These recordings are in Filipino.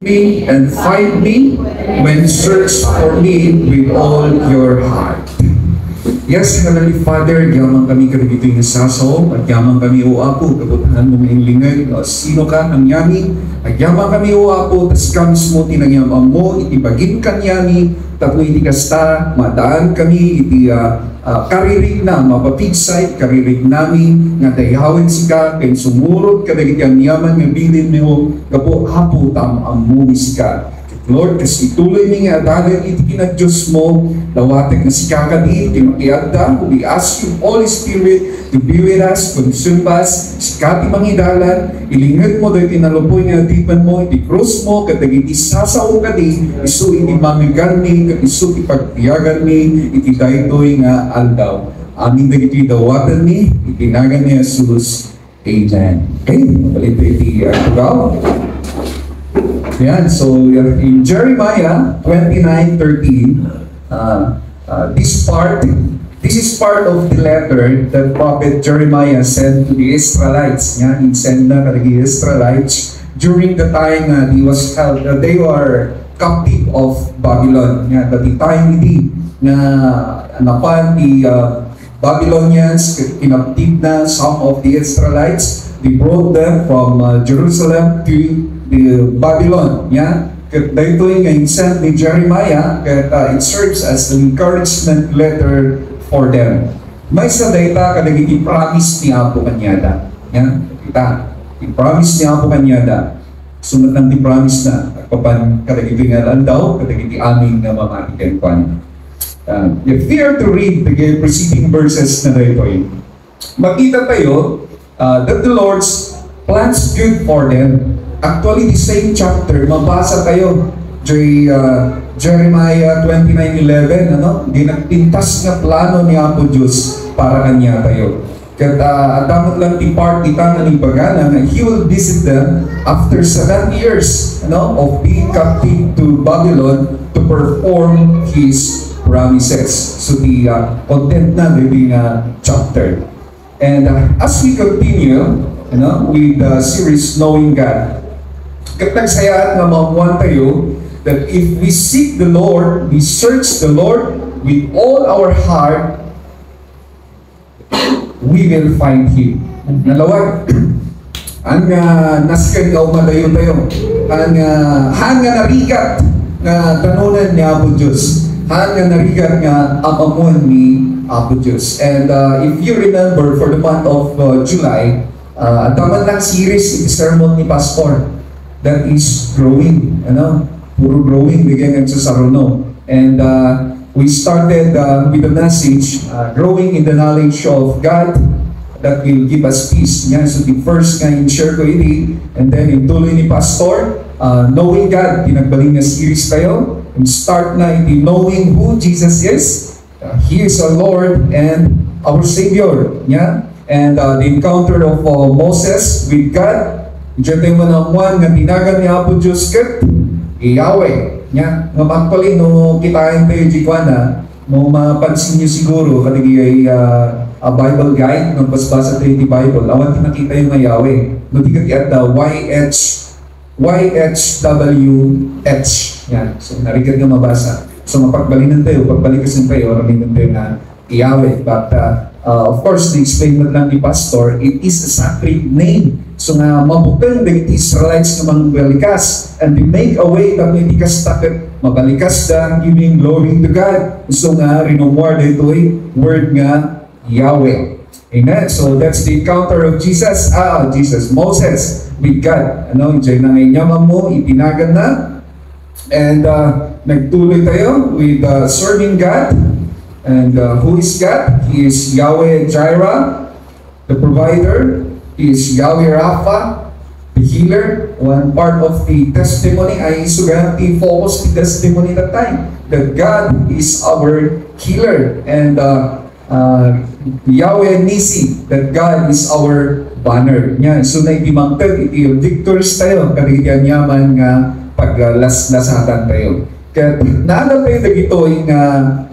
me and find me when you search for me with all your heart. Yes, Heavenly Father, yaman kami karibito yung nasasaw, at yaman kami o Apo, kabutahan mo may lingay, sino ka, ang yami, at yaman kami o Apo, tas kamis mo, tinangyamang mo, itibagin kan yami, tapos iti kasta, madaan kami, iti karirig na, mapapigsay, karirig namin, nga dayawin sika, kaya sumurot, kadagit yung yaman, nga bilin mo, kapo, Apo, tamang mo sika. Lord, kasi ituloy ni nga dahil iti kinag-Diyos mo, lawatag na si kakadi, timakiagda, we ask you, Holy Spirit, to be with us, consume us, sikati mangidalan, ilingad mo doon tinalupoy nga tipan mo, iti cross mo, katag iti sasaw kadi, iso iti mamigan ni, iso iti pagpiyagan ni, iti daytoy nga aldaw. Amin na iti dawatan ni, itinagan ni Jesus. Amen. Okay, mabalito iti tugaw. Yan, so in Jeremiah 29:13, this is part of the letter that Prophet Jeremiah sent to the Israelites. Yan, send na ka the Israelites during the time they were captive of Babylon. Yan, that the time hindi na napan the Babylonians kinaptive na some of the Israelites. They brought them from Jerusalem to Babylon, yeah. Dito yung sent ni Jeremiah, it serves as an encouragement letter for them. May sa data kadagiti promise ni Apo Kanyada, yeah. Kita, i-promise ni Apo Kanyada, sunod ng di-promise na, kapan kadagiti nga landaw, kadagiti aming na mamatikan kwan. If we are to read the preceding verses na dito, makita tayo that the Lord's plans good for them. Actually, the same chapter, mabasa kayo, Jeremiah 29:11, ano? Ginagpintas nga plano ni Apo Diyos para kanya tayo. Kaya damot lang ti-part kita na nipagana na He will visit them after 7 years of being captive to Babylon to perform His promises. So the content na the chapter. And as we continue with the series Knowing God, katagsayaan nga mamuan tayo that if we seek the Lord, we search the Lord with all our heart, we will find Him. Nalawag, ang naskan nga umadayo tayo, ang hanga narigat nga tanunan ni Apo Diyos, hanga narigat nga amamuan ni Apo Diyos. And if you remember, for the month of July, taman lang series, sermon ni Pastor, that is growing, puro growing, bigyan sa saruno. And we started with the message, growing in the knowledge of God that will give us peace. Yan, so the first nga in-share ko ini, and then ituloy ni Pastor, Knowing God, pinagbaling na series tayo, and start na iti knowing who Jesus is. He is our Lord and our Savior. Yeah? And the encounter of Moses with God, diyan tayo manamuan nga tinagan ni Apo Diyos kat Yahweh. Nga actually, no kitain tayo jikwana, no mapansin nyo siguro, kaligi ay Bible guide, nung basbasa tayo di Bible, awan tinakita yung Yahweh. No di kati at YHWH. Yan. So narigad nga mabasa. So mapagbalinan tayo, pagbalikan tayo, raminan tayo na Yahweh. But of course, the-explain lang ni Pastor, it is a sacred name. So nga, mabukang the Israelites na mangbalikas, and they make a way that may tikas takit, mabalikas na, giving glory to God. So nga, rinomwar dito ay word nga, Yahweh. Amen? So that's the encounter of Moses with God. Diyan na ngayon yaman mo, itinagan na. And nagtuloy tayo with serving God. And who is God? He is Yahweh Jireh, the provider. He is Yahweh Rapha, the healer. One part of the testimony ay suganti focus the testimony that time that God is our healer, and Yahweh Nisi, that God is our banner. Yan, so na itimangtag iti victors tayo kanigyan yaman nga paglaslasatan tayo. Kaya naanap tayo dagito yung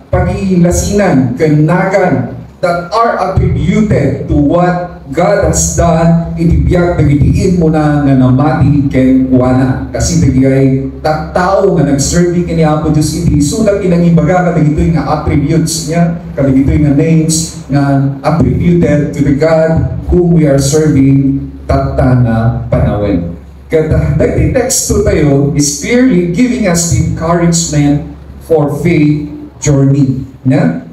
pagilasinan, kanagan, that are attributed to what God has done, itibiyag nagitiin mo na nga namati kay Juana. Kasi nagigay tao nga nag-serve kini Apo Diyos, iti sulat ilang ibaga kadagitoy nga attributes niya, kadagitoy nga names nga attributed to the God whom we are serving tatta nga panawin. Kaya the text to tayo is clearly giving us the encouragement for faith journey. Yeah?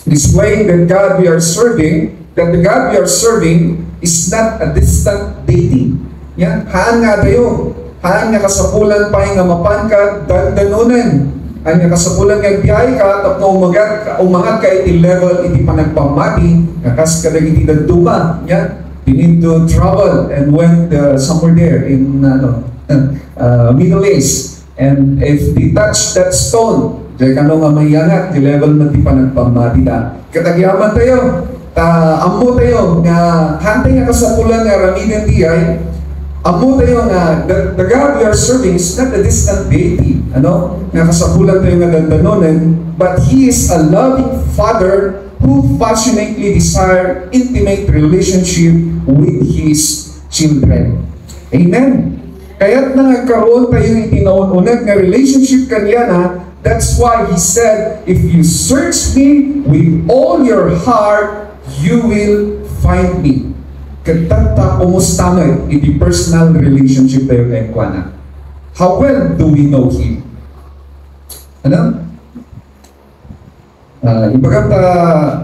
Displaying that God we are serving, that the God we are serving is not a distant deity. Yeah? Haan nga tayo. Haan nga kasapulan pa nga mapan ka, dandanunan. Haan nga kasapulan nga biyay ka, tapno umangat ka iti level, iti panagpamati, nakas ka iti daduma. Yeah? You need to travel and went somewhere there in Middle East. And if they touch that stone, dahil ka nga mayangat, di level na di pa nagpamati na. Katagyaman tayo, amo tayo, nga hantay nga kasapulan nga ramigan di ay, amo tayo nga, the God we are serving is not a distant deity, nga kasapulan tayo nga dandanonin, but He is a loving Father who passionately desire intimate relationship with His children. Amen. Kaya't nagkaroon tayo ng inaununag na relationship kanya na, that's why He said, if you search me with all your heart, you will find me. Katata kumusta iti personal relationship tayo kay Juana. How well do we know Him? Ibagat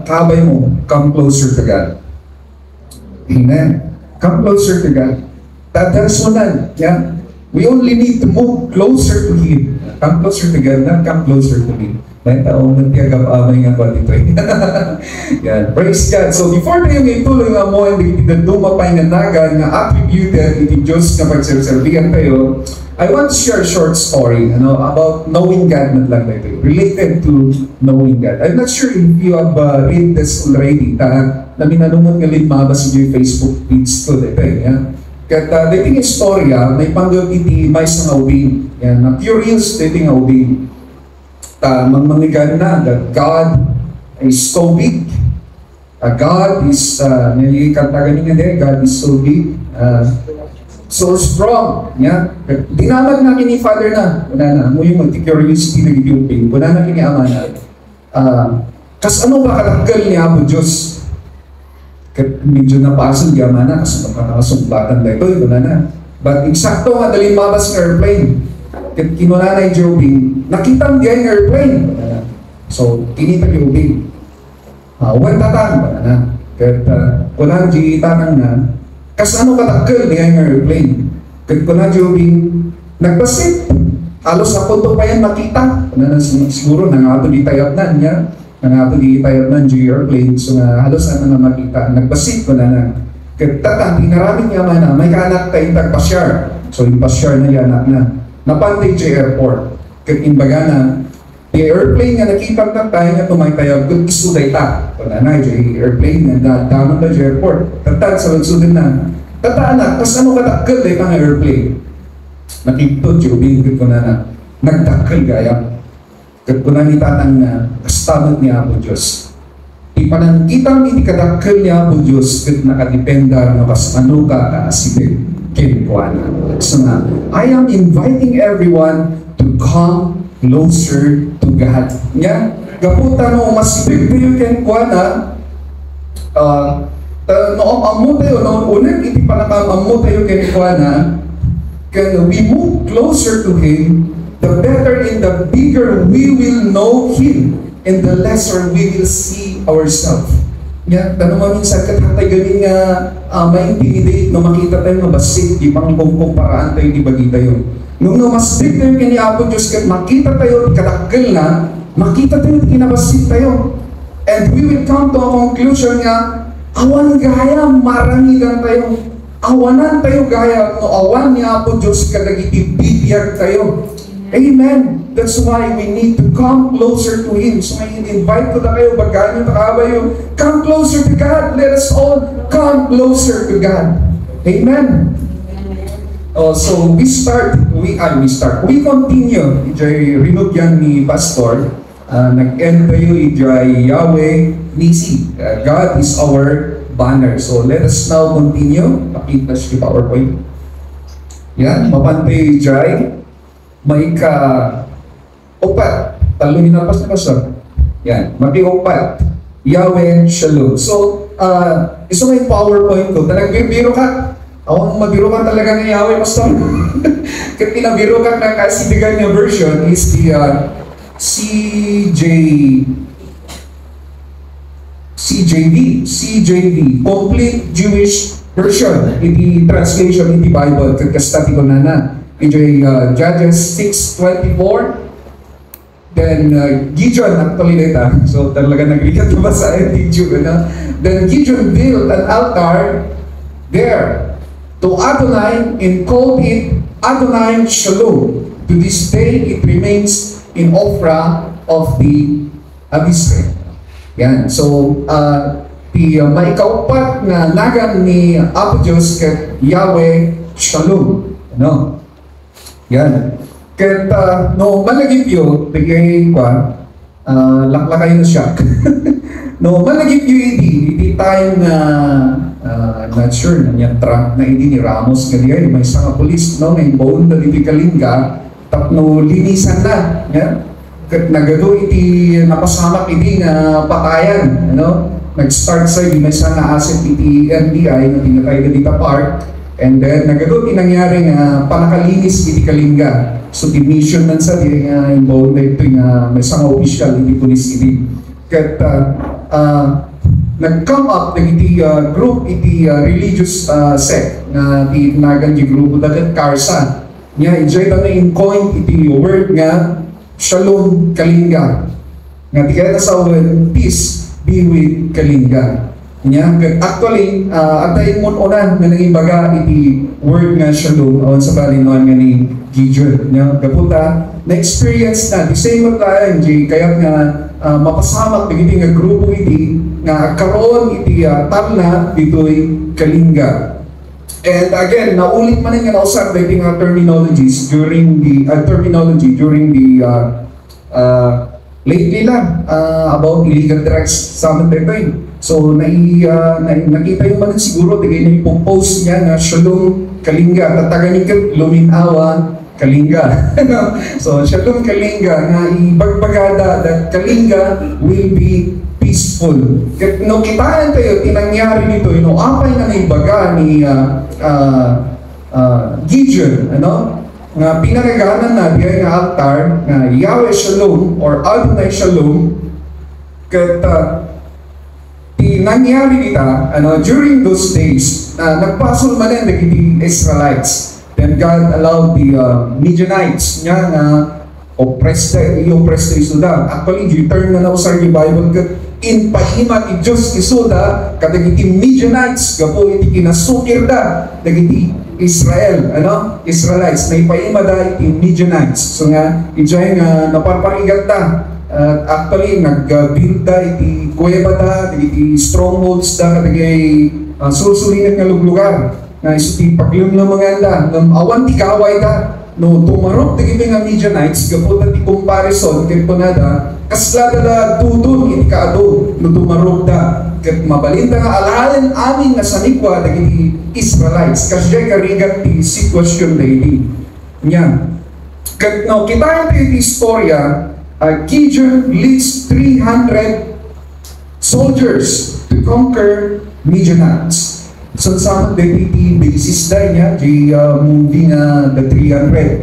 kabay mo, come closer to God. Amen. Come closer to God. That's one. Yeah? We only need to move closer to Him. Come closer to God, not come closer to me. May taong nagtiyagap-amay nga ba dito eh. Yan. Praise God. So before tayo may tuloy nga mo, hindi dumapay na naga na attributed iti Diyos na pagserserbihan tayo, I want to share a short story about knowing God na lang tayo. Related to knowing God. I'm not sure if you have read this already. Na minanumon nga mabas yung Facebook page ko dito eh. Kaya dating istorya, may panggap iti may sa ubing. Yan, na curious dating ubing. Mangmanigan na that God is so big. God is, nilikantagan nga din, God is so big. So strong. Yeah? Dinamag na kini Father na. Wala na. Mo yung magti-curiosity na gituping. Wala na kini Ama na. Kas ano ba kalakgal ni Apo Diyos? Medyo napasal di Ama na. Kasi makakasumbatan na ito. Wala na. But eksakto nga dali mabas ng airplane. Kinuna na yung Jobing. Nakita mo diyan yung airplane. So, kinita yung Jobing. Huwag tatang. Wala na. Kaya wala yung tanang na. Kasi ano katakal diyan yung airplane. Kaya kuna Jobing. Nagbasit. Halos sa punto pa yan makita. Siguro nangato di tayap na niya. Nangato di tayap na yung airplane. So, halos ano na makita. Nagbasit. Wala na. Kaya tatang, inaraming yaman na. May kaanak tayong tagpasyar. So, yung pasyar na yan anak na. Napantay sa airport. Kaya imbaga na, yung airplane nga nakita na tayo nga tumaytayag, kung isuday ta. Wala na, yung airplane nga damon na sa airport. Tatad sa lagsudin na. Tataan na, kas ano katakal na itang airplane. Nakiptot yung bingkit ko na nagtakal gaya. Kat ko na nitatang na, kastamot ni Apo Diyos. Ipanangkitang hindi katakal ni Apo Diyos, kat nakadipenda na kas ano ka kaasipin. So na, I am inviting everyone to come closer to God. Nya, gaputa no masipig tayo kay Kuana. No amo tayo no ulit iti panakam tayo kay Kuana. Can we move closer to Him, the better and the bigger we will know Him, and the lesser we will see ourselves. Yeah, tanong mo minsan kathatay galing nga ma-intimidate no makita tayo mabasit, di pang paraan tayo di bagi tayo. Nung namasbig tayo kini Apo Diyos kat makita tayo kadakkel na, makita tayo kinabasit tayo. And we will come to a conclusion nga awan gaya marangigan tayo. Awanan tayo gaya no awan ni Apo Diyos kadagiti bibiyag tayo. Amen. That's why we need to come closer to Him. So I invite ko na kayo, bagay nyo takabayo, come closer to God. Let us all come closer to God. Amen. So we continue. Ijay rinugyan ni Pastor. Nag-end tayo ijay Yahweh, Nisi. God is our banner. So let us now continue. Pakita si PowerPoint. Yan, mapantay jay. May ka-upat. Talunin na pas na pastor. Yan, mati-upat. Yahweh Shalom. So, isa may PowerPoint ko. Biro ka. Ako mabiro ka talaga ng Yahweh, pastor. Kaya pinabiro ka ng kasibigan niya version is the CJV, Complete Jewish Version. Iti translation, iti Bible. Kagkastati ko na. Iti Judges 6:24. Then Gideon, actually later, so talaga nag-read ba sa Gideon, Then Gideon built an altar there to Adonai and called it Adonai Shalom. To this day, it remains in Ophrah of the Israel. Yan. So, may kaupat na nagan ni Apo Diyos ket Yahweh Shalom. Ano? Yan. Ket no malagip yun, bigay kwa, laklakay na siya. No malagip yun iti time na not sure na niya truck na hindi ni Ramos kaya may isang polis no may bone na iti Kalinga tapno linisan na yeah? Kat nagado iti napasamak iti nga patayan ano nag-start sa may isang asset iti NBI na tinatay na dita park and then nagado iti nangyari nga panakalinis iti Kalinga so di mission man sa di nga involved na ito nga may isang official iti police iti kat nag-come up iti group iti religious sect na tinagan di grupo dagat Karsa nya enjoy na in coin iti word nga Shalom Kalinga nga di kaya sa word peace be with Kalinga nya actually atayin mo unan nga naging baga iti word nga Shalom awan sa balinoan nga ni Gideon nya kaputa na experience na the same time di kaya nga mapasamak iti nga grupo iti nga karon iti talna ditoy Kalinga. And again, naulit man nga nausap iti nga terminologies during the lately lang about illegal drugs sa amin dito. So nakita yung man siguro tigay na yung post niya nga Shalom Kalinga tatagan yung luminawa Kalinga. So Shalom Kalinga nga ibagbagada that Kalinga will be peaceful. No kitaan tayo tinangyari nito apay na naibaga ni Gideon nga pinaraganan na diya nga altar nga Yahweh Shalom or Adonai Shalom kat tinangyari nita during those days nagpasol man ang naging Israelites. Then God allowed the Midianites nga oppressed isuda. Actually, you turn na sa Bible in paima ti Diyos isuda kadagiti Midianites gapo iti kinasukir da dagiti Israel Israelites na ipaima da iti Midianites so nga ijay nga naparparigat da actually nag-build da iti kuweba da iti strongholds da kadagay susulinan nga lugar na iti paglum na maganda awan ti kaway da no tumarok dagiti nga Midianites gapo ti comparison ket kunada kaslada da tutun iti kaado no tumarok da ket mabalinda nga alalan amin nga sanikwa dagiti Israelites kasya karigat ti sitwasyon da iti nya ket no kita iti istorya Gideon leads 300 soldiers to conquer Midianites. So sa DPT basis da niya di movie na the 300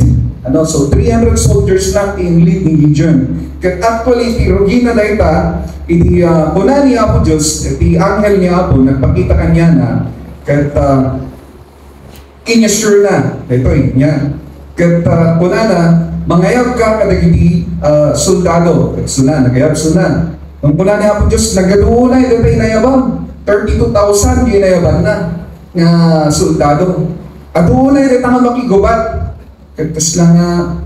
so 300 soldiers lang in lead ni Gideon ket actually ti rogina dayta iti una ni Apo Diyos iti anghel ni Apo nagpakita kanya na ket in-assure na ito niya ket una na mangayag ka kadagiti soldado ket suna nagayag suna ang una ni Apo Diyos nagaduunay datay nayabang 32,000 ginayaban na nga soldado. At unay rin ang makigubat. Kagtas lang nga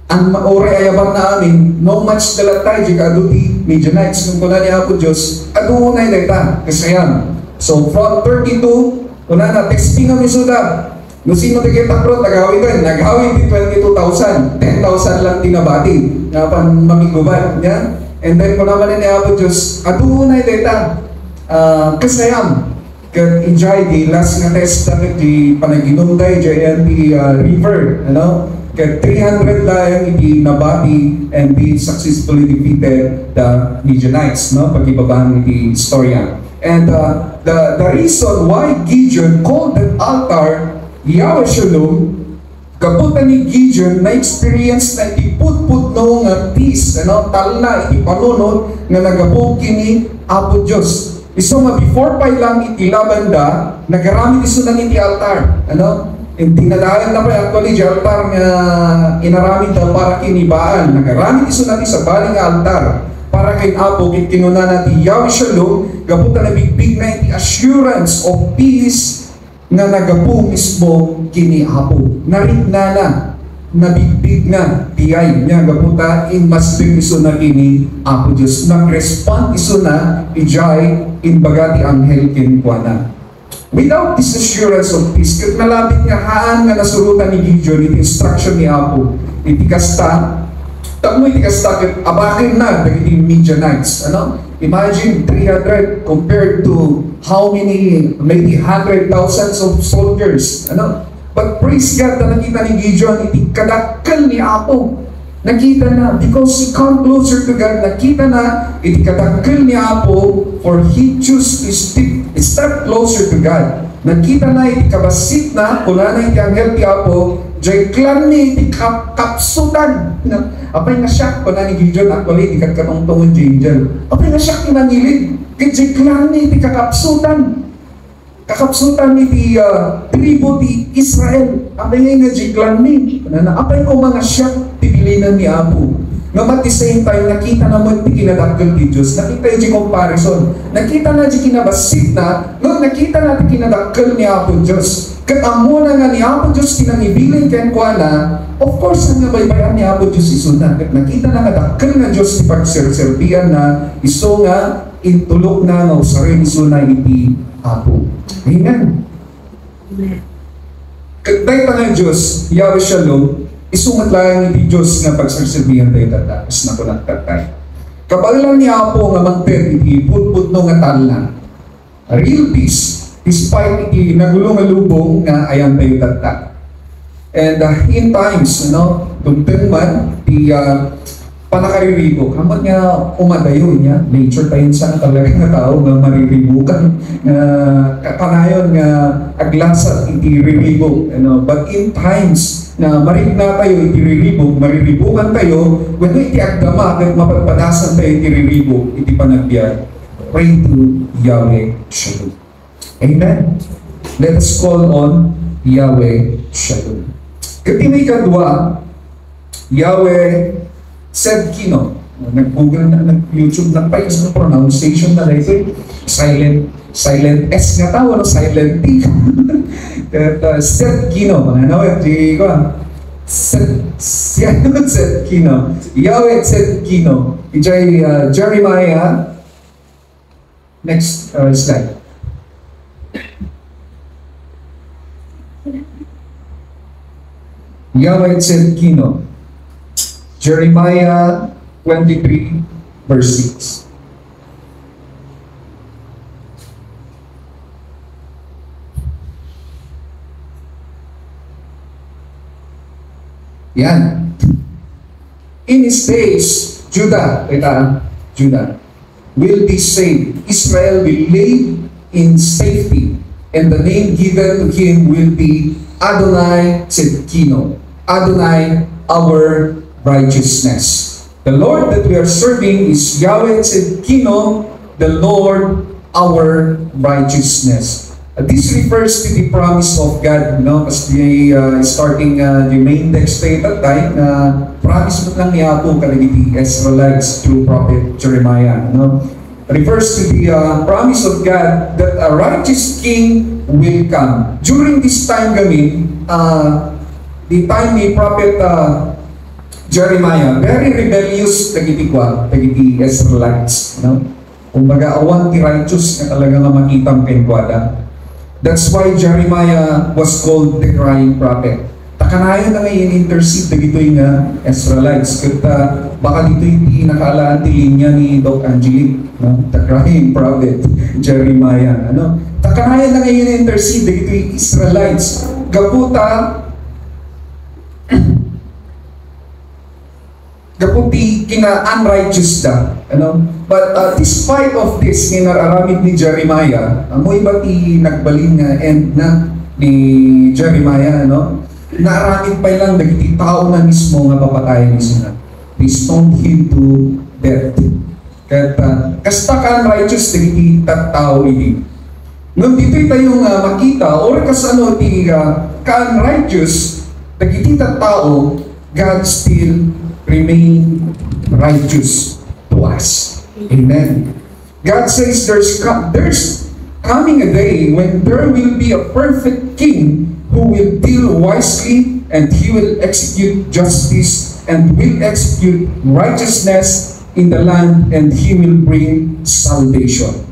ang maore ayaban na amin, no much dalatay di ka aduti Midianites nung kuna ni Apo Diyos. At unay rin ta, kasayan. So from 32, una na, texting kami suda. No sino di kita pro, naghawi din. Naghawi di 22,000. 10,000 lang tinabati. Nga pan mamigubat niya. And then kung naman ni Apo Diyos, adunay data, kasayam, kat enjoy the last nga testament, di panaginumday, dyan the river, ano? Kat 300 lang iti nabati and they successfully defeated the Midianites, no? Pag-ibabang iti storya. And the reason why Gideon called that altar Yahweh Shalom, kaputan ni Gideon na experience na iputput no nga peace, ano, talna iti panunod nga nagabog kini Apo Diyos. Iso nga before pa lang iti labanda, nagaramit iso nang iti altar, ano? Tinadayan na pa actually di altar nga inaramid na para kinibaan, nagaramit iso natin sa baling altar para kay Apo kit kinuna natin Yahweh Shalom, kaputan na bigbig na iti assurance of peace nga nagapu mismo kini Apo. Narigna na, nabigbig na, tiyay niya, gaputa, in masbig iso na kini Apo Diyos. Nag-respond iso na, ijay, in bagati anghel kinkwana. Without this assurance of peace, kat malapit nga haan nga nasurutan ni Gideon, iti instruction ni Apo, iti kasta, tamo iti kasta, abakin na, iti Midianites, ano? Imagine 300 compared to how many, maybe 100,000 of soldiers, ano? But praise God na nakita ni Gideon, iti kadakkel ni Apo. Nakita na, because he come closer to God, nakita na, iti kadakkel ni Apo, for he choose to step closer to God. Nakita na, iti kabasit na, kula na iti anghel ti Apo, jay klan ni iti kapsutan. Apay nga siya, kula ni Gideon, actually, iti katungtungon di angel. Apay nga siya kinangilid, jay klan ni iti kakapsutan. Kakapsutan ni ti tribo ti Israel. Apay nga jay klan ni. Apay ko mga siya, tipilinan ni Apo. Nga at the same time, nakita naman ti kinadakkel ti Diyos. Nakita yung comparison. Nakita na di kinabasit na, no, nakita na ti kinadakkel ni Apo Diyos. Katamo na nga ni Apo Diyos kinangibilin ken kuana, of course, ang nabaybayan ni Apo Diyos iso na. Nakita na nga dakkel na Diyos ti pagserserbihan na iso nga intulok na nga usarin iso na iti Apo. Amen. Katay pa nga Diyos, Yahweh Shalom, isumat lang iti Diyos nga pagserserbihan tayo tataas na kunagtatay. Kabalang ni Apo nga mangpet iti putput no nga talna. Real peace, despite iti nagulong nga lubong nga ayan tayo tatat. And in times, tungtong man, di panakariribok, hamat nga umadayo niya, nature tayo sa talaga nga tao nga mariribukan, kapanayon nga aglasat iti riribok. But in times, na marigna tayo iti riribok, mariribukan tayo, when iti agdama at mapagpadasan tayo iti riribok, iti panagbiag, pray to Yahweh Shalom. Amen. Let us call on Yahweh Shalom. Katinay kadwa, Yahweh Sedkino. Nag-google na, nag-YouTube na pa yung pronunciation na dito. Silent S nga tao, silent T. Sedkino. Di ko Sedkino. Yahweh Sedkino. Ijay Jeremiah. Next slide. Yahweh Sedkino. Jeremiah 23, verse 6. Yan. In his days, Judah will be saved. Israel will live in safety, and the name given to him will be Adonai Sedkino. Adonai, our righteousness. The Lord that we are serving is Yahweh Sedkino, the Lord, our righteousness. This refers to the promise of God, kasi starting the main text at that time, promise mo lang ni Apo kalagiti Israelites through prophet Jeremiah. Refers to the promise of God that a righteous king will come. During this time the time ni prophet Jeremiah, very rebellious tagiti Israelites. Kumbaga, awan ti righteous na talaga nga makitang kenkwada. That's why Jeremiah was called the crying prophet. Kanayon na ngayon intercede dagito nga Israelites. Kaya baka dito hindi nakaalaan linya ni Doc Angelique, no? The crying prophet Jeremiah. Ano? Kanayon na ngayon intercede dagito yung Israelites. Gaputa gaputi kina unrighteous da. Ano? But despite of this, kinararamid ni Jeremiah, amoy bati nagbalin nga end na ni Jeremiah, no? Naaramid pa lang dagiti tao na mismo nga papatayan ni sina. They stoned him to death. Kaya kasta ka unrighteous dagiti tao ini. Nung dito'y tayong makita, or kasano ti ka-unrighteous, dagiti tao, God still remain righteous to us. Amen. God says there's coming a day when there will be a perfect king who will deal wisely, and he will execute justice and will execute righteousness in the land, and he will bring salvation.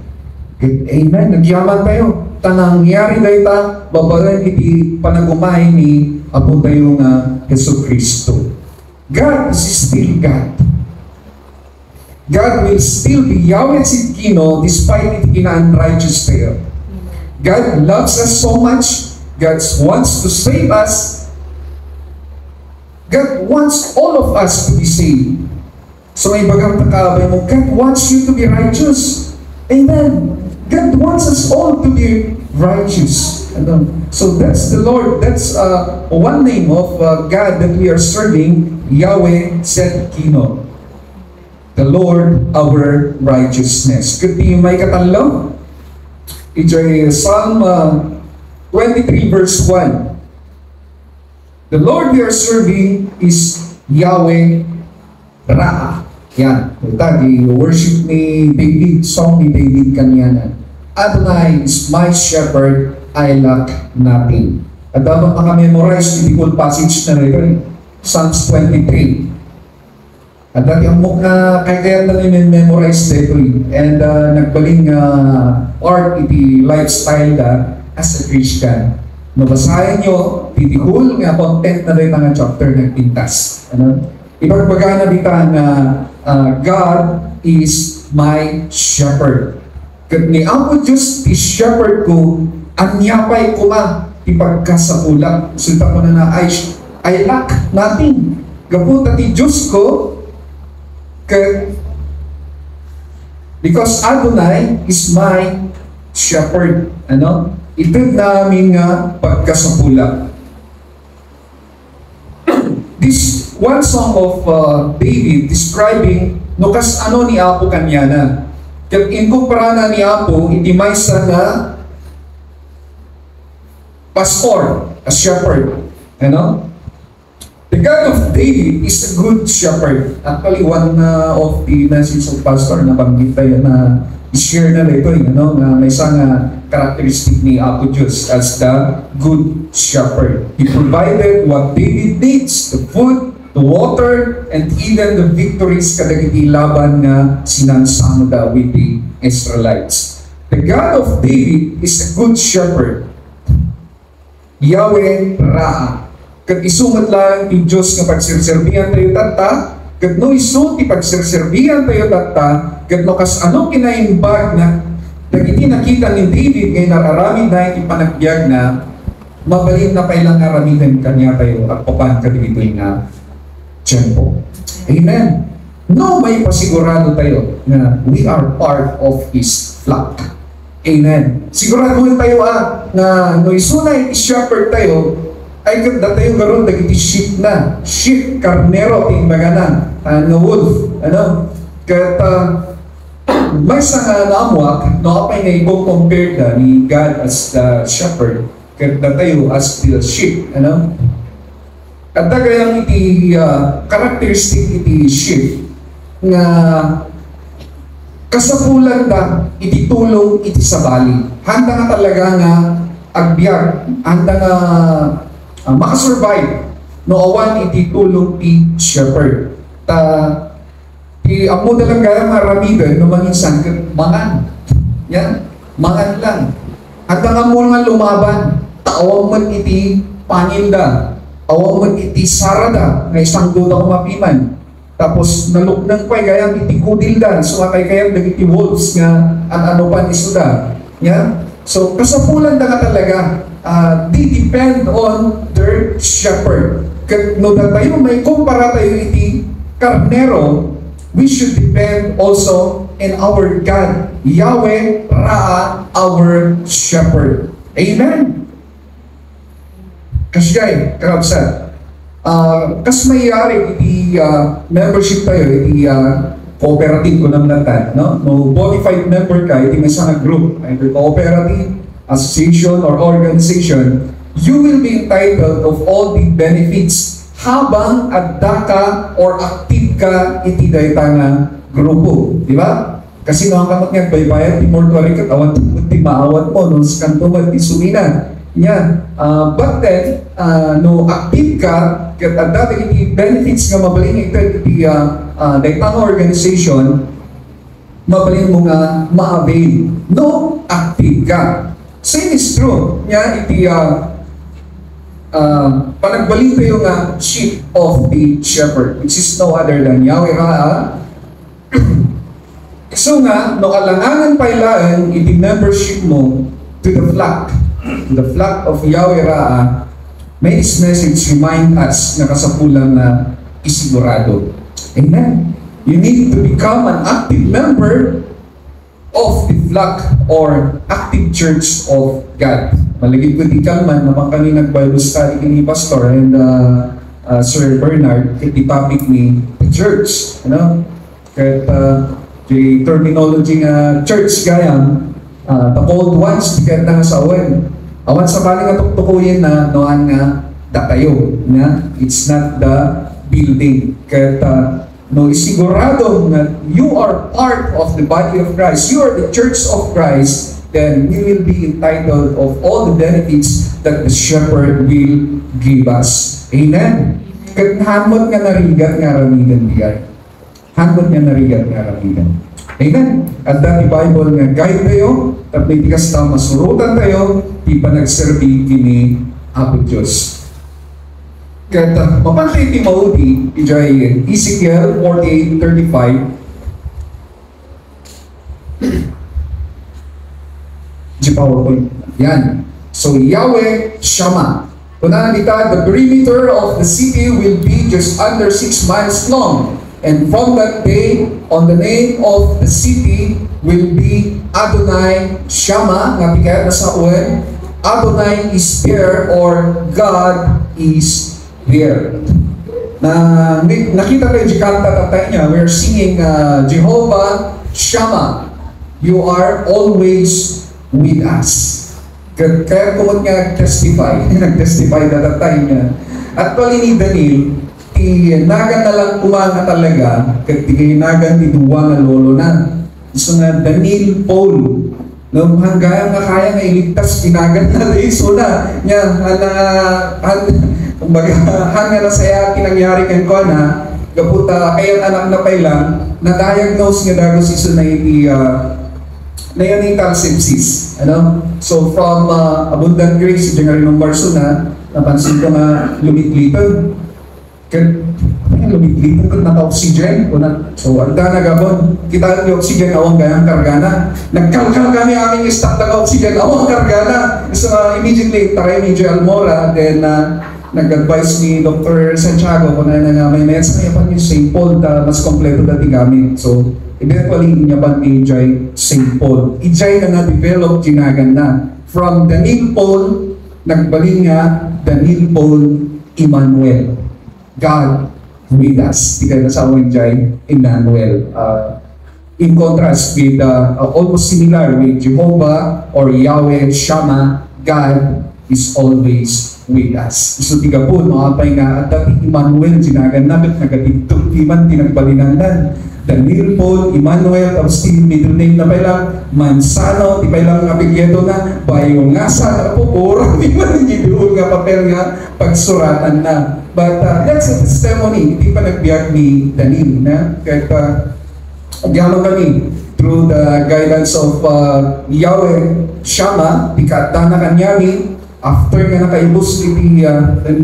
Amen. Nagyaman tayo. Tanangyari tayo ta, babalan iti panagumay ni Apo tayo nga Yesu Kristo. God is still God. God will still be Yahweh Tzidkino despite iti kina-unrighteous tayo. God loves us so much. God wants to save us. God wants all of us to be saved. So may bagang takabay mo, God wants you to be righteous. Amen. God wants us all to be righteous. So that's the Lord. That's one name of God that we are serving, Yahweh Tzidkino. The Lord our righteousness. Could be may katalo? It's Psalm 23 verse 1. The Lord we are serving is Yahweh Ra. Yan. Ito, worship ni David, song ni David kanyanan. Adonai is my shepherd, I lack nothing. At dapat makamemorize the whole passage na rin, Psalms 23. At dati ang mukha, kaya lang i-memorize dito and nagbaling art iti lifestyle da as a Christian. Nabasahin nyo, the whole nga content na rin ng chapter ng pintas. Ano? Ipagbaga na dito na God is my shepherd. Kat ni Apo Diyos, ti shepherd ko, anyapay ko ma, ipagkasapulak. Sulta ko na I lack nothing. Gaputa ti Diyos ko, because Adonai is my shepherd. Ano? Ito namin nga pagkasapulak. This one song of David describing no kas ano ni Apo kanyana. Kat inkumpara na ni Apo, iti may nga pastor, a shepherd. Ano? The God of David is a good shepherd. Actually, one of the message of pastor na banggit tayo na i-share na ito, ano, na may isang characteristic ni Apo Diyos as the good shepherd. He provided what David needs, the food, the water, and even the victories kadagiti laban nga sinansamo daw with the Israelites. The God of David is a good shepherd. Yahweh Ra. Kat isumat lang yung Diyos nga pagserserbihan tayo tata, kat no iso ti pagserserbihan tayo tata, kat no kas ano kinaimbag na nagiti nakita ni David ngay nararamid na iti panagbiag na mabalin na kailang aramidan kanya tayo at papan kadito nga tiyempo. Amen. No, may pasigurado tayo na we are part of His flock. Amen. Sigurado tayo na no iso na iti shepherd tayo, ay ganda tayo garon dagiti sheep na. Sheep, karnero, timbaganan, na wolf. Ano? Kaya may isang naamwak, no kapay nga ibong compared na ni God as the shepherd. Kaya tayo as the sheep. Ano? At kayang iti characteristic iti sheep nga kasapulan da iti tulong iti sabali. Handa nga talaga nga agbyag, handa nga makasurvive no awan iti tulong ti shepherd. Amo dalang kaya maramidan no manginsan mangan. Yan, mangan lang. Handa nga mo nga lumaban, taawang man iti paninda. Awang man iti sarada, nga isang duda kumapiman. Tapos naluknang pa'y gayang iti kudildan, sumakay kayang nagiti wolves nga ano pa ni suda. Yeah? So, kasapulan na nga talaga, they depend on their shepherd. No na tayo, may kumpara tayo iti karnero, we should depend also in our God, Yahweh Ra, our shepherd. Amen? Kasyay, kakabsat. Kas mayari iti membership tayo, iti cooperative ko naman natin, no? No, bonified member ka, iti may isang group, either cooperative, association, or organization, you will be entitled of all the benefits habang adda ka or active ka iti daytang grupo. Di ba? Kasi nung kamot nga baybayan, ti mortuary ka, tawan ti maawat mo, nung sa kantuman, ti sumina. Yeah. But then, no active ka, kat adda iti benefits nga mabaling iti daytang organization, mabaling mo nga ma-avail. No active ka. Same is true. Yeah, iti panagbalik tayo nga sheep of the shepherd, which is no other than Yahweh Ra. So nga, no alanganan pailaan iti membership mo to the flock of Yahweh Ra, may this message remind us na kasapulang na isigurado. Amen? You need to become an active member of the flock or active church of God. Malagid ko di kalman naman kami nag-Bible study ni Pastor and Sir Bernard iti topic ni the church. You know? Kahit the terminology nga church gayam, the old ones, di kahit na sa awan. Awan sa bali nga tuktukuyin na noan nga datayo. It's not the building. Kahit no, isigurado na you are part of the body of Christ, you are the church of Christ, then we will be entitled of all the benefits that the shepherd will give us. Amen? Kat hamot nga narigat nga ramigan bigay. Hamot nga narigat nga ramigan. Amen? At dati Bible nga guide tayo, at may tigas na masurutan tayo, di pa nagserbi kini Apo Diyos. Kaya mapantay ti Maudi, ijay Ezekiel 48:35, di PowerPoint. Yan. So Yahweh Shammah. Kunahan dita, the perimeter of the city will be just under 6 miles long. And from that day, on the name of the city will be Adonai Shammah, nga bigay na sa uwan, Adonai is there, or God is there. Na nakita tayo di kanta tatay niya, we're singing Jehovah Shammah, you are always with us. Kaya kumot nga nag-testify na tatay niya. At pali ni Daniel, nagan na lang kumanga talaga, kat nagan ni duwa nga lolo na. So nga Daniel Paul, nung hanggang nga kaya nga iligtas, tinagan na reso na. Nya, kumbaga, hanga na saya kinangyari kan ko na, kaputa, kaya anak na pailang, na-diagnose nga dagos iso na neonatal sepsis. Ano? So from abundant grace, yung nga rin ng Marso na, napansin ko nga lumitlitan. Lumitlitan ko naka-oxygen. So ang nagabon, kita yung oxygen awang gayang kargana. Nagkalkal kami aming stock na oxygen awang kargana. So immediately, taray ni Joy Almora, then nag-advise ni Dr. Santiago kung na nga may meds na yapan yung St. Paul na mas kompleto dati gamit. So eventually, inyapan ni Ijay St. Paul. Ijay na na-develop, ginagan na. From Daniel Paul, nagbaling nga Daniel Paul Emmanuel. God with us. Ika na sa Ijay Emmanuel. In contrast with, almost similar with Jehovah or Yahweh Shammah, God is always with us. So tiga po, makapay nga, at dati Emmanuel, ginagan na, nagatitog timan, tinagbalinan. Daniel Paul, Emmanuel, tapos middle name na pailang, Mansano, di pailang nga bigyeto na, bayo nga sa napupuro, di ba nagigdoon nga papel nga pagsuratan na. But that's a testimony, hindi pa nagbiyak ni Daniel, na? Kahit gyalo kami, through the guidance of Yahweh Shammah, ikata na kanyami, after nga nakaibos iti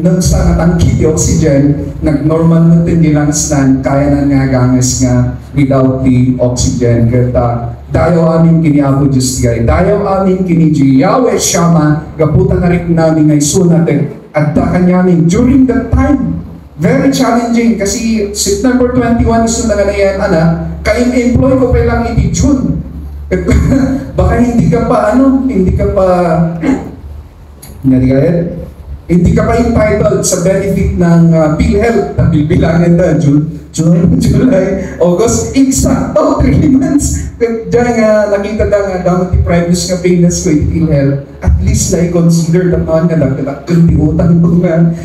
nang sa natangki di oxygen, nag-normal na din lungs na kaya na nga ganges nga without the oxygen. Kaya dayaw amin kini Apo Diyos gay, dayaw amin kini Yahweh Shammah, gaputan na rin namin ngay sunatin at kanyamin during that time. Very challenging kasi September 21 iso na yan, ka-employ ko pa lang iti June. Baka hindi ka pa hindi ka pa entitled sa benefit ng PhilHealth na bibilangan na June, July, August, exacto, 3 months. Diyan nga nakita na nga dapat i-previous nga payments ko yung PhilHealth, at least na i-consider naman nga kundi utang ko nga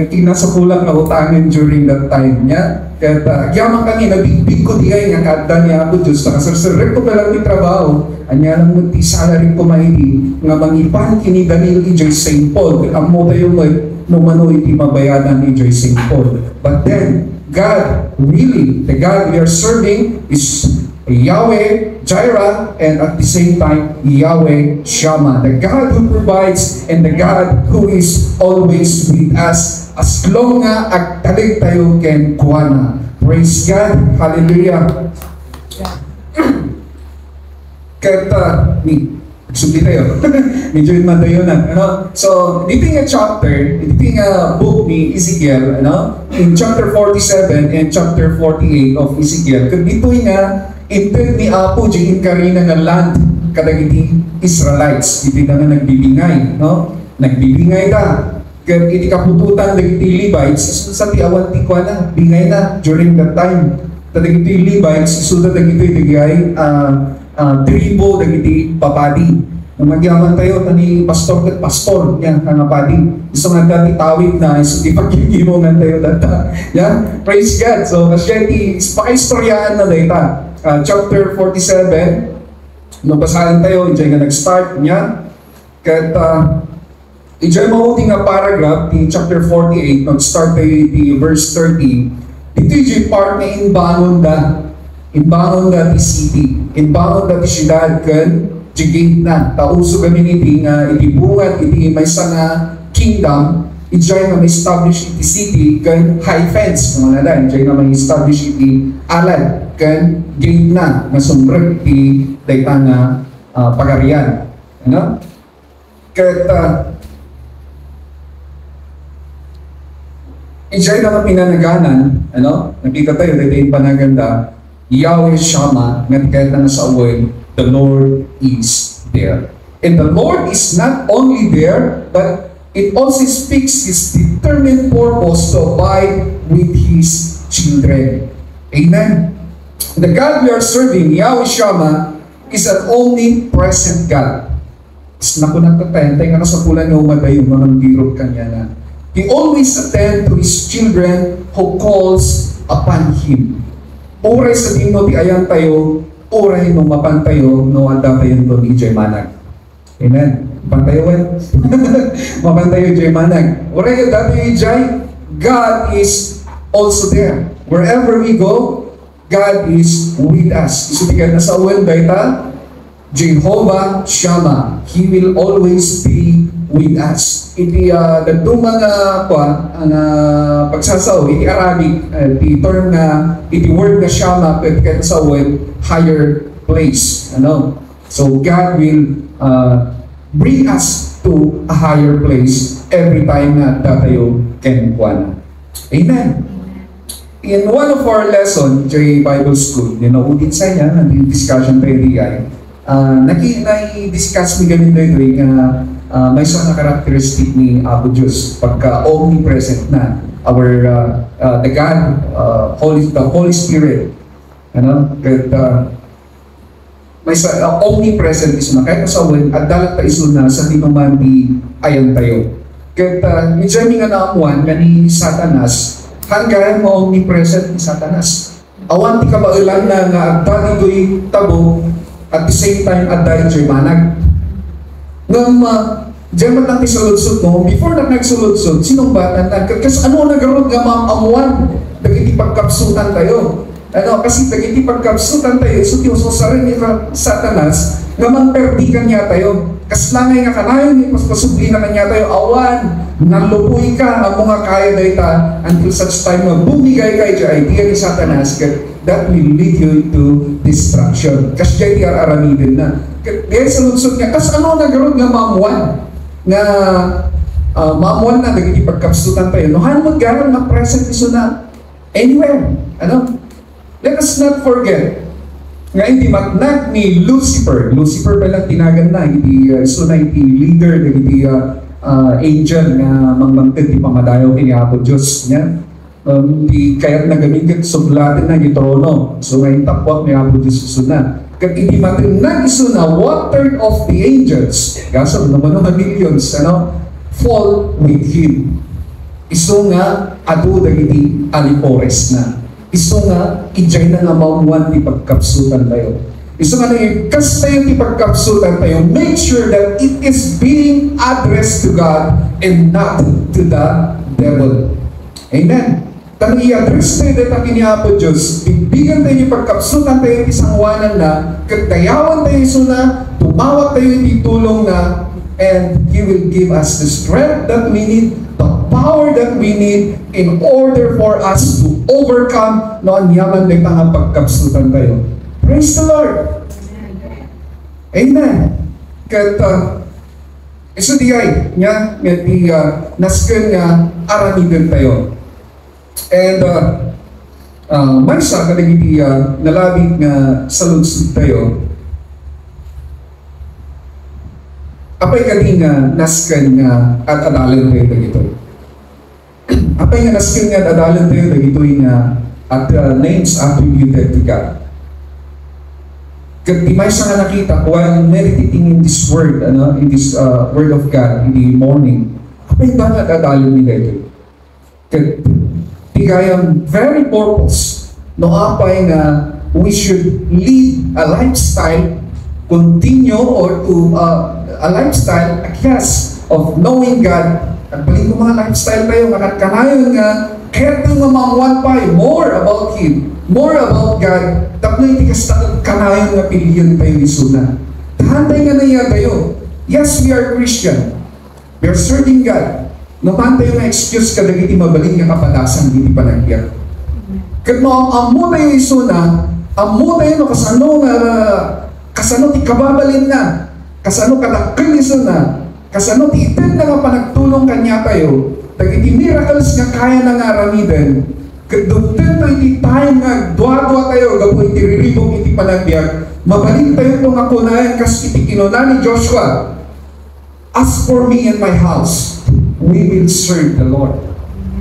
kinasukulang na utangan during that time niya. Kaya yaman kami, nabigbig ko di ay nga kada niya ako Diyos, nakasarsarir ko pa lang yung trabaho, anya lang mo ti salary ko mahili, nga mangipan kini Daniel E. J. St. Paul, ang mo tayo mo, numano iti mabayanan ni J. St. Paul. But then, God, really, the God we are serving is Yahweh Jireh, and at the same time, Yahweh Shammah, the God who provides and the God who is always with us. As long nga agtalig tayo ken kuana. Praise God. Hallelujah. Kaya sumbi tayo. Medyo man tayo na. So, dito nga chapter, dito nga book ni Ezekiel, in chapter 47 and chapter 48 of Ezekiel, kaya dito nga intend ni Apo di karina nga land kadagiti Israelites. Dito na nga nagbibingay, nagbibingay ta. Kaya iti kapututan dagiti Levites, sa tiawan ti kwa na, bingay na during that time. Dagiti Levites, suda dagiti digay, tribo dagiti papadi. Nagyaman tayo tani pastor ket pastor yan nga padi. Iso nga dati tawid na iso di pagkikimo nga tayo data. Yan, praise God. So kasi iti pakaistoryaan na data. Chapter 47, nabasahan tayo, diyan nga nag-start niya. Ket diyan mabuti nga paragraph in chapter 48, nag-start tayo iti verse 30. Ito yung part na inbangon da ti city, inbangon da ti syudad ken jigit na tauso kami iti nga iti bungat iti maysa nga kingdom, ijay nga ma-establish iti city ken high fence mga nadan, ijay nga ma-establish iti alad ken gate na nga sumbreg iti dayta nga pagarian. Ket ijay na pinanaganan, nakita tayo dito yung panaganda, Yahweh Shammah, nga't na sa away, the Lord is there. And the Lord is not only there, but it also speaks His determined purpose to abide with His children. Amen. The God we are serving, Yahweh Shammah, is an omnipresent God. Nakunat na tayo nga sa pulan nga umadayo, mga birot kanya na. He always attend to His children who calls upon Him. Uray sa dino ti ayan tayo, uray no mapantayo, no anda tayo no ni Jay Manag. Amen. Pantayo wen. Mapantayo Jay Manag. Uray yung dati Jay, God is also there. Wherever we go, God is with us. Isutikan na sa uwan dayta, Jehovah Shammah. He will always be with us. Iti dadto mga pagsasaw, iti Arabic, iti term na, iti word na Shammah, pwede sa word, higher place. So God will bring us to a higher place every time na tatayo ken kuana. Amen. In one of our lesson, J Bible School, udit sa niya, discussion tayo di ay, nai-discuss mi ganito ito nga may isang characteristic ni Apo Diyos pagka omnipresent na our the God, the Holy Spirit, may omnipresent is na kahit masawin at dalat ta iso na sa di naman di ayan tayo. Kaya medyo nga naamuan nga ni Satanas, hanggang mo omnipresent ni Satanas. Awan ti kabailan na nga agta ito'y tabo at the same time agta ito'y manag. Ngam, diyan lang isuludsod mo, before na nagsuludsod, sinong bata na? Kasi ano nagaroon nga maamuan? Dagiti pagkapsutan tayo. Kasi dagiti pagkapsutan tayo, so sa rin ni Satanas, nga mangperdikan niya tayo. Kaslangay nga kanayon, pasubli na kanya tayo, awan, nalupoy ka, ang mga kaya dayta, until such time na bumigay kayo sa idea ni Satanas, that will lead you to destruction. Kasi dyan yung aramidin na. Kaya sa lunsod niya, kas ano nagaroon nga mamuan, nga mamuan na, naging ipagkapsutan tayo, no, hanod garon na present iso na, anywhere, ano? Let us not forget, nga hindi matnag ni Lucifer pa lang tinagan na, hindi hindi leader, hindi angel na mangmangkid, di pamadayaw kiniapo Diyos niya. Di kaya't nagamigat suglatin na yung trono. So ngayon tapwat ni Apo Diyos isuna. Kaya hindi matinag isuna, 1/3 of the angels, gasol naman ng millions, fall with him. Iso nga, ado dagiti alipores na. Iso nga, ijay na nga maumuan di pagkapsutan tayo. Iso nga na kas tayo di pagkapsutan tayo, make sure that it is being addressed to God and not to the devil. Amen. Tang i-address tayo dito kiniapo Diyos, bigyan tayo yung pagkapsutan tayo isang wanan na, kagdayawan tayo iso na, tumawag tayo yung tulong na, and He will give us the strength that we need, the power that we need in order for us to overcome no anyaman na itang pagkapsutan tayo. Praise the Lord! Amen! Kaya iso diay niya nga di nasken nga aramidin tayo. And may sa kanagiti nalabig nga sa lunsod tayo, apay kani nga nasken nga at adalan tayo dagito. Apay nga nasken nga at adalan tayo dagito nga at names attributed to God. Kaya may sa nga nakita while meditating in this word, in this word of God in the morning, apay ba nga at adalan nila ito? Kaya very purpose no apay nga we should lead a lifestyle, continue or to a lifestyle, a cast of knowing God. At balik ko mga lifestyle tayo, kanayon nga, kaya tayo mamamuan pa, more about Him, more about God, tapos hindi kasta kanayon nga pilihan tayo isuna. Tahantay nga na iya tayo. Yes, we are Christian. We are serving God. Naman tayo na excuse ka dagiti mabaling nga kapadasan, hindi pa nagyak. Kaya amo tayo isuna, amo tayo no kasano ti kababalin na, kasano kadakkel isuna, kasano ti itin na nga panagtulong kanya tayo, dagiti miracles nga kaya na nga aramiden, kadugten to iti time nga dua-dua tayo, gapo iti riribong iti panagbiag, mabalin tayo itong akunayan kas iti kinuna ni Joshua. As for me and my house, we will serve the Lord.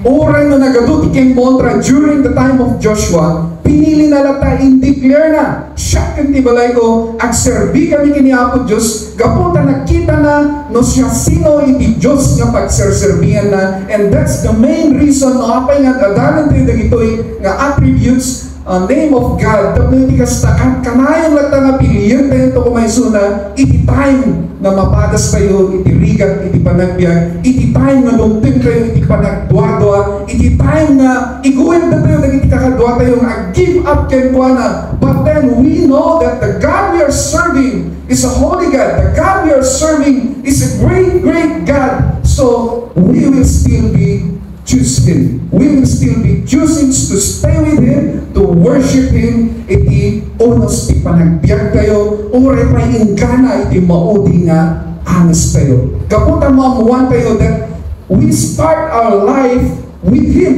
Oray na nagadot iking montra during the time of Joshua, pinili na lata, in-declare na, siya kanti balay ko, agserbi kami kiniapo Diyos, gapunta nakita na, no siya sino iti Diyos nga pagserserbihan na, and that's the main reason, no apay nga adalan tayo dagitoy, nga attributes, name of God, tapos hindi kastakan, kanayang lata nga pilihan tayo ito kumaysuna, iti time na mapadas tayo, iti rigat, iti panagbiag, iti time na lumtin kayo, iti panagdwa-dwa, iti time na iguwin na tayo, iti kakadwa tayo, give up kayo na. But then we know that the God we are serving is a holy God. The God we are serving is a great, great God. So we will still be choosing. We will still be choosing to stay with Him, to worship Him. Iti unos ti panagbiag tayo, ore pa ingkana iti maudi nga anis tayo. Kapunta mamuan tayo that we start our life with Him.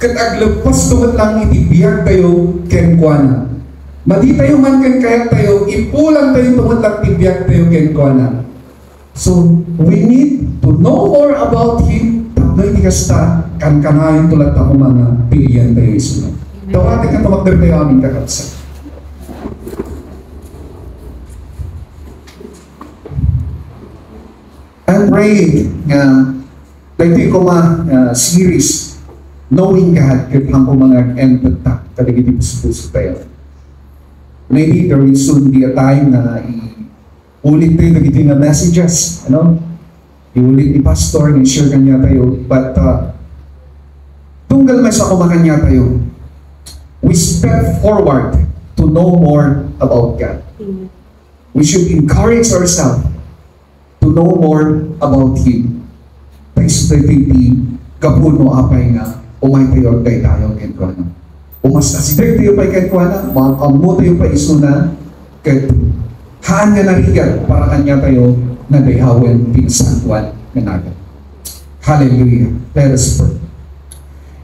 Kataglapas tungat lang iti biyag tayo kenkwana. Madi tayo man ken kaya tayo, ipulang tayo tungat lang iti biyag tayo kenkwana. So we need to know more about Him. No, hindi kasta kan-kanayin tulad ako mga pilihan tayo isunod. Tawatin ka tumakder tayo aming kakatsa. I'm praying nga dahil ko series Knowing God kahit ang mga entetak kaligid sa puso tayo. Maybe there will soon be a time na ulit tayo nagiging na messages, iulit ni pastor, ni-share kanya tayo, but tunggal may sa kumakanya tayo, we step forward to know more about God. We should encourage ourselves to know more about Him. Paisipiti, kapuno apay nga, umay tayo tayo kentuana. Umas asideg tayo pa'y kentuana, makamu tayo pa isuna, ket haan nga narigat para kanya tayo na dayhawen pinsantuan nga nagat. Hallelujah. Let us pray.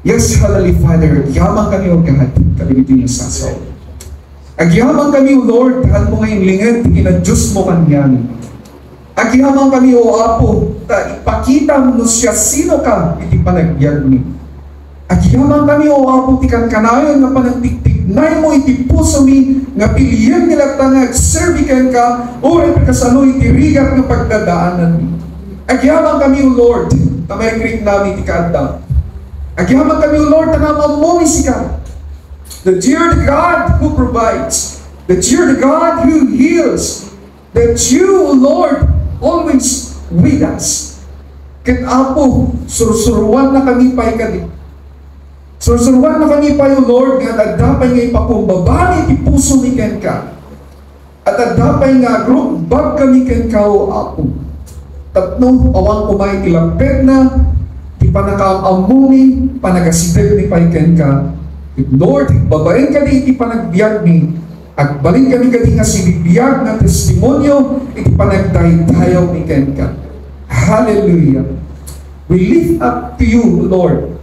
Yes, Heavenly Father, yaman kami o kahat, kami dito yung sasaw. Agyaman kami, O Lord, kahit mo ngayong lingad, ina-Diyos mo kanyan. Agyaman kami, O Apo, ipakita mo siya sino ka, iti panagyan mi. Agyaman kami, O Apo, ti kanayon nga panagtiktignay mo, iti puso mi, nga piliyan nila tangag, servikan ka, o repikasano, iti rigat nga pagdadaanan mi. Agyaman kami, O Lord, tamay krik namin iti kaadam. Agyaman kami, O Lord, tanamang mo isika. That you're the God who provides. That you're the God who heals. That you, O Lord, always with us. Ket Apo, sursuruan na kami pa'y kadi. Sursuruan na kami pa'y, O Lord, nga adapay nga ipakumbabani ti puso mi ken ka. At adapay nga agrumbag kami ken ka, O Apo. Tatno, awang kumay ilapet na, ti panakaamuni, panagasideg ni pa'y ken ka. Lord, babain ka di iti panagbiag ni, at baling kami kadi nga sinibiyag na testimonyo, iti panagdaydayaw ni ken ka. Hallelujah. We lift up to you, Lord.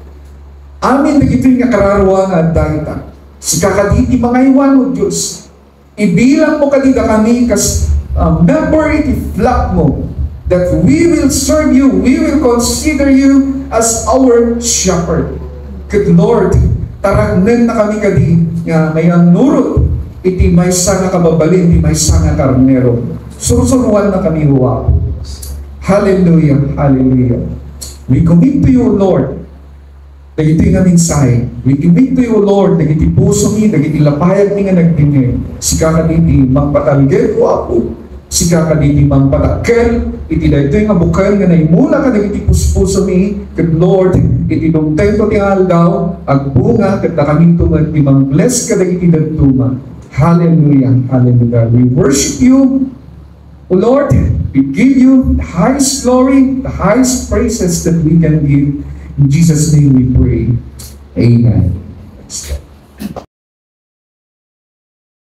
Amin na ito'y nga kararwa nga dayta. Sika kaditi mga iwan mo, Diyos. Ibilang mo kadita kami kas member iti flock mo, that we will serve you, we will consider you as our shepherd. Good Lord, taragnen na kami kadi nga may ang nurot iti may nga kababalin, iti may nga karnero. Surusuruan na kami huwa. Hallelujah, hallelujah. We commit to you, Lord, nagiti nga mensahe. We commit to you, Lord, nagiti puso mi, nagiti lapayag ni nga nagtingin. Sika kaditi magpatalgel o ako. Sika kaditi magpatakkel. Iti dahito yung abukal nga naimula ka nagiti puso mi. Good Lord, iti nung tempo ti aldaw, agbunga, kat na kami tumag, imang bless ka nagiti nagtuma. Hallelujah, hallelujah. We worship you, O Lord. We give you the highest glory, the highest praises that we can give. In Jesus' name we pray. Amen.